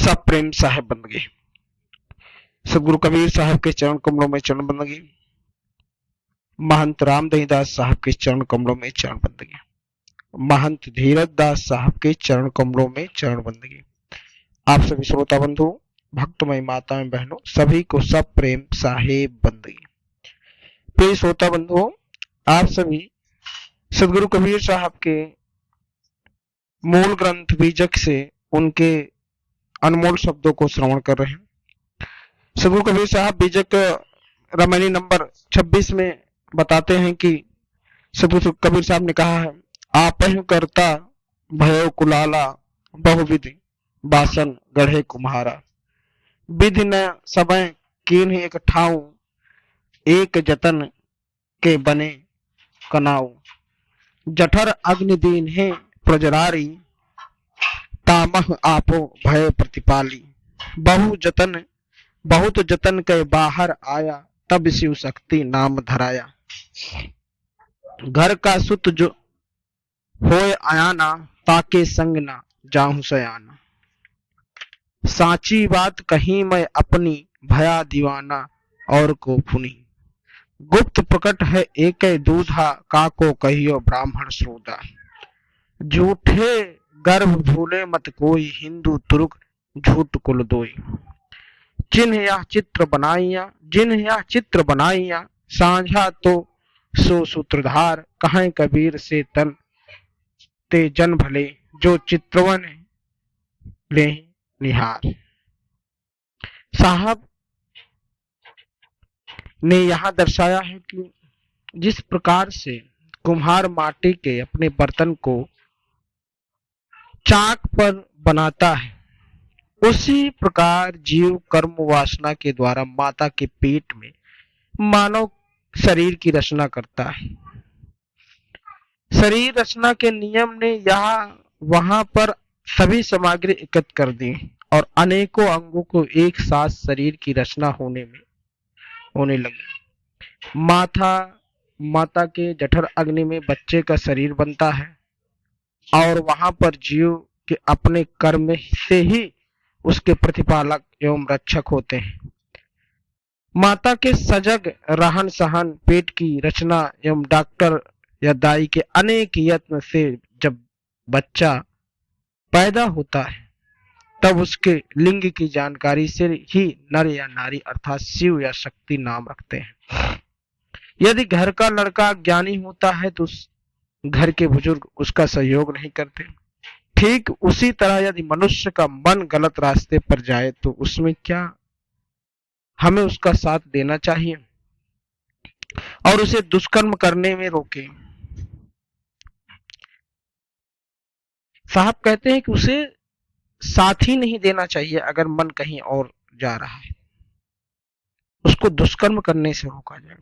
सब प्रेम साहेब बंदगी। सदगुरु कबीर साहब के चरण कमलों में चरण बंदगी। महंत रामदही दास साहब के चरण कमलों में चरण बंदगी। महंत धीरज दास साहब के चरण कमलों में चरण बंदगी। आप सभी श्रोता बंधु, भक्तमय माताएं बहनों, सभी को सब प्रेम साहेब बंदगी। प्रिय श्रोता बंधुओं, आप सभी सदगुरु कबीर साहब के मूल ग्रंथ बीजक से उनके अनमोल शब्दों को श्रवण कर रहे हैं। सदगुरु कबीर साहब बीजक रामायणी नंबर 26 में बताते हैं कि सदगुरु कबीर साहब ने कहा है, आपहि करता भयो कुलाला बहुविधि बासन गढ़े कुम्हारा। विधि न सबय कीन्ह एक ठाऊ एक जतन के बने कनाऊ। जठर अग्नि दीन है प्रजरारी तामह आपो भय प्रतिपाली। बहुत जतन के बाहर आया तब शिव शक्ति नाम धराया। घर का सुत जो होए आयाना ताके संग ना जाहु सयाना। साची बात कहीं मैं अपनी भया दीवाना और को फुनी। गुप्त प्रकट है एक दूधा काको कहियो ब्राह्मण श्रोता। झूठे गर्भ भूले मत कोई हिंदू तुर्क झूठ कुल दोई। जिन्ह यह चित्र बनाइया साझा तो सो सूत्रधार। कहें कबीर से तन ते जन भले जो चित्रवन ले निहार। साहब ने यहां दर्शाया है कि जिस प्रकार से कुम्हार माटी के अपने बर्तन को चाक पर बनाता है, उसी प्रकार जीव कर्म वासना के द्वारा माता के पेट में मानव शरीर की रचना करता है। शरीर रचना के नियम ने यहाँ वहां पर सभी सामग्री एकत्र कर दी और अनेकों अंगों को एक साथ शरीर की रचना होने लगी। माता के जठर अग्नि में बच्चे का शरीर बनता है और वहां पर जीव के अपने कर्म से ही उसके प्रतिपालक एवं रक्षक होते हैं। माता के सजग रहन सहन, पेट की रचना एवं डॉक्टर या दाई के अनेक यत्न से जब बच्चा पैदा होता है तब उसके लिंग की जानकारी से ही नर या नारी अर्थात शिव या शक्ति नाम रखते हैं। यदि घर का लड़का ज्ञानी होता है तो उस घर के बुजुर्ग उसका सहयोग नहीं करते। ठीक उसी तरह यदि मनुष्य का मन गलत रास्ते पर जाए तो उसमें क्या हमें उसका साथ देना चाहिए और उसे दुष्कर्म करने में रोके। साहब कहते हैं कि उसे साथ ही नहीं देना चाहिए अगर मन कहीं और जा रहा है, उसको दुष्कर्म करने से रोका जाए।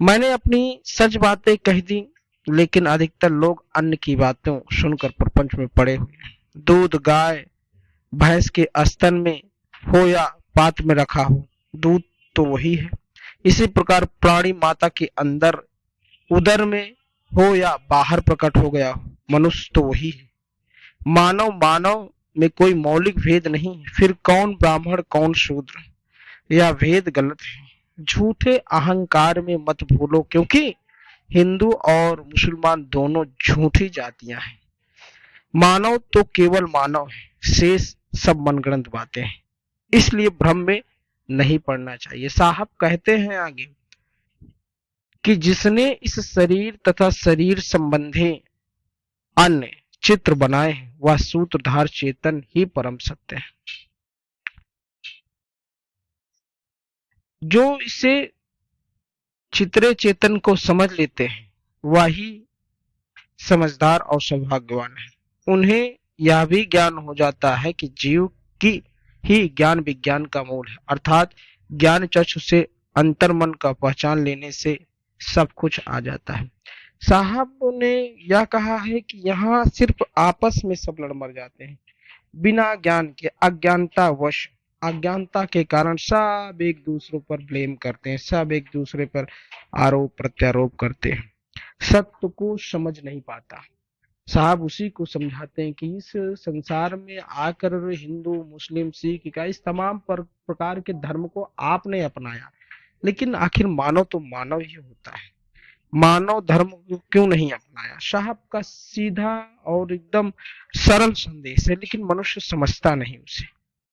मैंने अपनी सच बातें कह दी, लेकिन अधिकतर लोग अन्य की बातों सुनकर प्रपंच में पड़े हुए हैं। दूध गाय भैंस के स्तन में हो या पात्र में रखा हो, दूध तो वही है। इसी प्रकार प्राणी माता के अंदर उदर में हो या बाहर प्रकट हो गया हो, मनुष्य तो वही है। मानव में कोई मौलिक भेद नहीं। फिर कौन ब्राह्मण कौन शूद्र, यह भेद गलत है। झूठे अहंकार में मत भूलो, क्योंकि हिंदू और मुसलमान दोनों झूठी जातियां हैं। मानव तो केवल मानव है, शेष सब मनगढ़ंत बातें हैं। इसलिए भ्रम में नहीं पड़ना चाहिए। साहब कहते हैं आगे कि जिसने इस शरीर तथा शरीर संबंधी अन्य चित्र बनाए हैं वह सूत्रधार चेतन ही परम सत्य है। जो इसे चित्रे चेतन को समझ लेते हैं वही समझदार और सौभाग्यवान है। उन्हें यह भी ज्ञान हो जाता है कि जीव की ही ज्ञान विज्ञान का मूल है, अर्थात ज्ञान चक्षु से अंतर्मन का पहचान लेने से सब कुछ आ जाता है। साहब ने यह कहा है कि यहाँ सिर्फ आपस में सब लड़ मर जाते हैं बिना ज्ञान के। अज्ञानता के कारण सब एक दूसरे पर ब्लेम करते हैं, सब एक दूसरे पर आरोप प्रत्यारोप करते हैं, सत्य को समझ नहीं पाता। साहब उसी को समझाते हैं कि इस संसार में आकर हिंदू मुस्लिम सिख ईसाई इस तमाम प्रकार के धर्म को आपने अपनाया, लेकिन आखिर मानव तो मानव ही होता है, मानव धर्म को क्यों नहीं अपनाया। साहब का सीधा और एकदम सरल संदेश है, लेकिन मनुष्य समझता नहीं उसे।